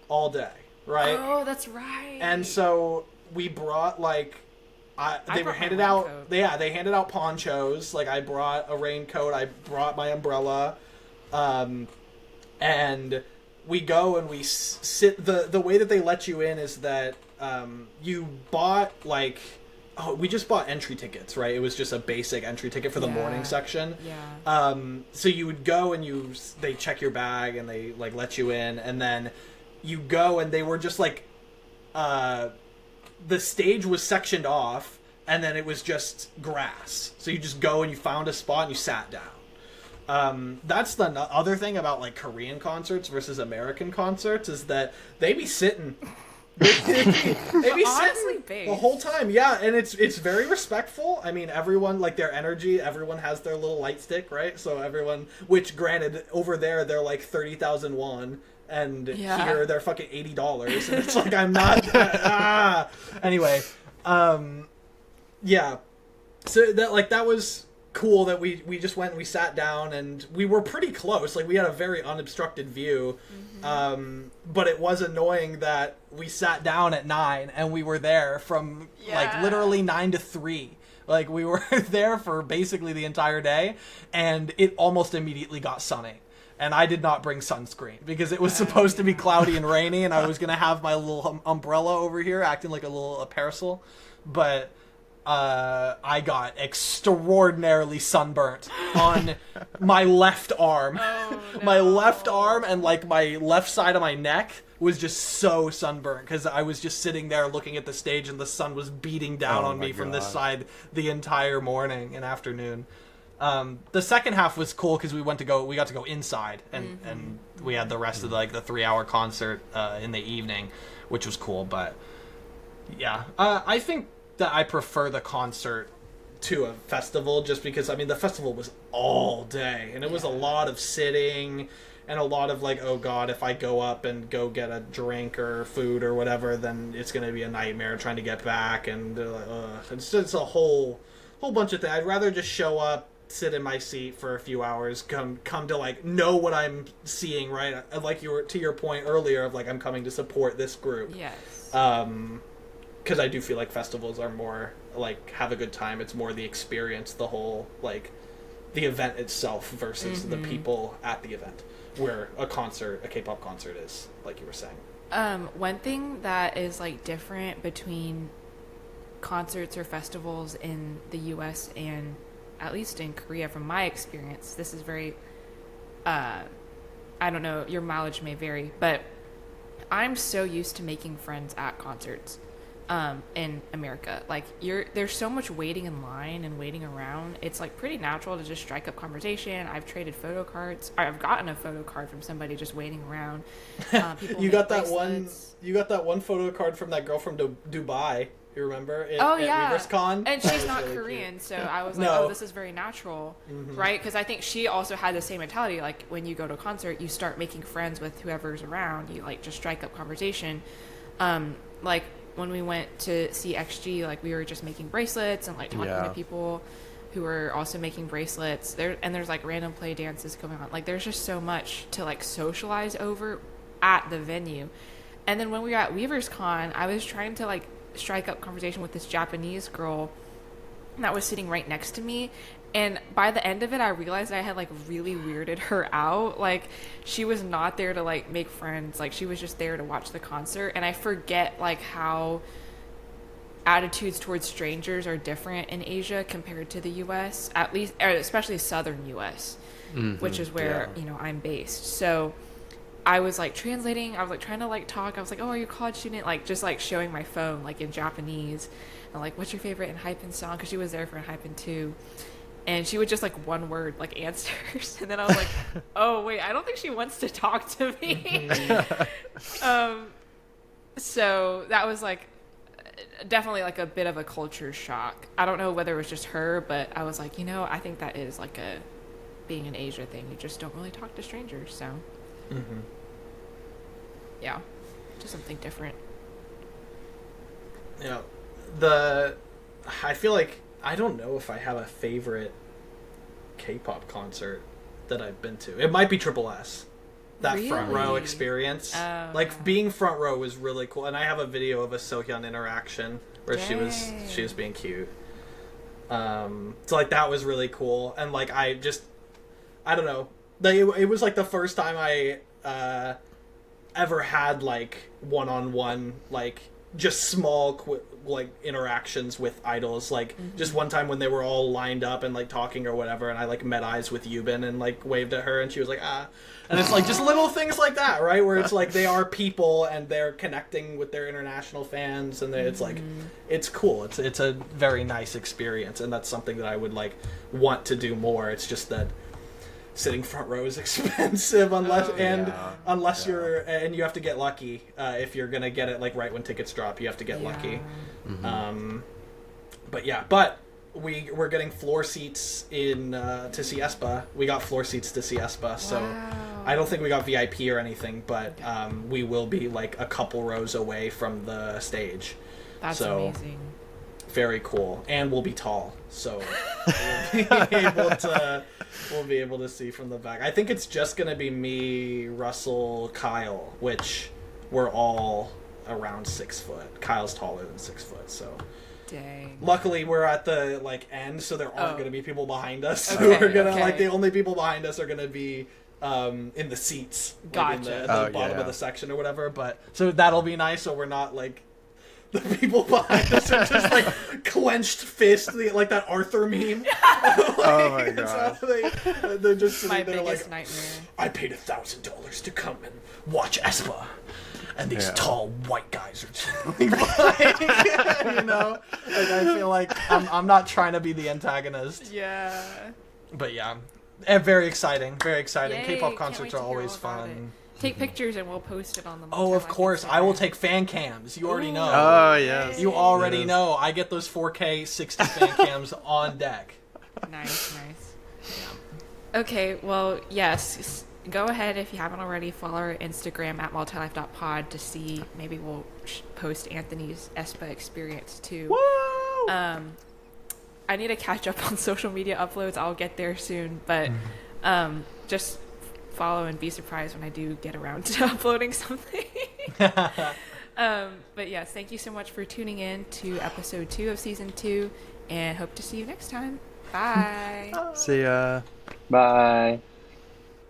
all day. Right? Oh, that's right. And so we brought, like, they were handed out. They handed out ponchos. Like, I brought a raincoat. I brought my umbrella, and we go and we sit. The way that they let you in is that you bought, like, we just bought entry tickets, right? It was just a basic entry ticket for the morning section. Yeah. So you would go and they check your bag and they, like, let you in, and then you go, and they were just like, the stage was sectioned off, and then it was just grass. So you just go and you found a spot and you sat down. That's the other thing about, like, Korean concerts versus American concerts, is that they be sitting. They be sitting the whole time. Yeah, and it's very respectful. I mean, everyone, like, their energy, everyone has their little light stick, right? So everyone, which granted, over there, they're like 30,000 won. And here they're fucking $80, and it's like, I'm not. Anyway, yeah. So that was cool that we just went and we sat down, and we were pretty close. Like, we had a very unobstructed view. But it was annoying that we sat down at 9 and we were there from like literally 9 to 3. Like, we were there for basically the entire day, and it almost immediately got sunny. And I did not bring sunscreen because it was supposed to be cloudy and rainy, and I was going to have my little umbrella over here acting like a parasol. But I got extraordinarily sunburnt on my left arm. Oh, no. My left arm and, like, my left side of my neck was just so sunburnt because I was just sitting there looking at the stage, and the sun was beating down on me from this side the entire morning and afternoon. The second half was cool because we got to go inside, and we had the rest of the 3-hour concert in the evening, which was cool. But yeah, I think that I prefer the concert to a festival, just because, I mean, the festival was all day, and it was a lot of sitting and a lot of, like, oh god, if I go up and go get a drink or food or whatever, then it's going to be a nightmare trying to get back, and it's a whole bunch of things. I'd rather just show up, sit in my seat for a few hours, come to, like, know what I'm seeing, right? Like, you were to your point earlier of, like, I'm coming to support this group. Yes. Because I do feel like festivals are more, like, have a good time. It's more the experience, the whole, like, the event itself versus the people at the event, where a K-pop concert is, like you were saying. One thing that is, like, different between concerts or festivals in the U.S. and at least in Korea, from my experience, this is very, I don't know, your mileage may vary, but I'm so used to making friends at concerts in America. Like, there's so much waiting in line and waiting around. It's, like, pretty natural to just strike up conversation. I've traded photo cards. I've gotten a photo card from somebody just waiting around. People You got that bracelets. one photo card from that girl from Dubai. You remember? Oh at yeah, RESCENE? and That she's was not really Korean, cute. so I was like, No. oh, this is very natural, right? Because I think she also had the same mentality. Like when you go to a concert, you start making friends with whoever's around. You like just strike up conversation. Like when we went to see XG, like we were just making bracelets and like talking to people who were also making bracelets. There's like random play dances going on. Like there's just so much to like socialize over at the venue. And then when we were at Weavers Con, I was trying to like strike up conversation with this Japanese girl that was sitting right next to me, and by the end of it I realized I had like really weirded her out. Like she was not there to like make friends, like she was just there to watch the concert. And I forget like how attitudes towards strangers are different in Asia compared to the US, at least, especially southern US, which is where you know I'm based. So I was like translating, I was like trying to like talk, I was like, oh, are you a college student, like just like showing my phone like in Japanese, and like, what's your favorite Enhypen song, because she was there for Enhypen too, and she would just like one word like answers, and then I was like, oh wait, I don't think she wants to talk to me. So that was like definitely like a bit of a culture shock. I don't know whether it was just her, but I was like, you know, I think that is like a being an Asia thing, you just don't really talk to strangers. So yeah, just something different. Yeah, I feel like I don't know if I have a favorite K-pop concert that I've been to. It might be Triple S. That front row Really? experience, Oh. like being front row was really cool. And I have a video of a Sohyun interaction where she was being cute. So like that was really cool. And like I don't know. It was like the first time I ever had like one-on-one, like just small like interactions with idols. Like just one time when they were all lined up and like talking or whatever, and I like met eyes with Yubin and like waved at her, and she was like, ah. And it's like just little things like that, right? Where it's like they are people and they're connecting with their international fans, and it's like it's cool. It's a very nice experience, and that's something that I would like want to do more. It's just that sitting front row is expensive unless you're, and you have to get lucky if you're gonna get it like right when tickets drop. You have to get lucky. But we're getting floor seats in to see aespa. We got floor seats to see aespa, so I don't think we got VIP or anything, but we will be like a couple rows away from the stage. That's amazing. Very cool, and we'll be tall, so we'll be able to see from the back. I think it's just gonna be me, Russell, Kyle, which we're all around 6 foot. Kyle's taller than 6 foot, so. Dang. Luckily, we're at the like end, so there aren't gonna be people behind us. So Okay, we're gonna like the only people behind us are gonna be in the seats, like, in Gotcha. the bottom of the section or whatever. But so that'll be nice. So we're not like. The people behind us are just like clenched fist, like that Arthur meme. Oh my god! So they're just sitting My there biggest like, nightmare. I paid $1,000 to come and watch aespa, and these tall white guys are chilling by. You know, like, I feel like I'm not trying to be the antagonist. Yeah. But yeah, very exciting, very exciting. Yay, K-pop can't concerts wait to are hear always all about fun. Take pictures and we'll post it on the. Oh, of course. I will take fan cams. You already know. Oh yes. You already know. I get those 4K 60 fan cams on deck. Nice. Okay, well, yes. Go ahead, if you haven't already, follow our Instagram at multilife.pod to see. Maybe we'll post Anthony's aespa experience too. Woo! I need to catch up on social media uploads. I'll get there soon, but just follow and be surprised when I do get around to uploading something. But yes, thank you so much for tuning in to episode 2 of season 2, and hope to see you next time. Bye. See ya. Bye.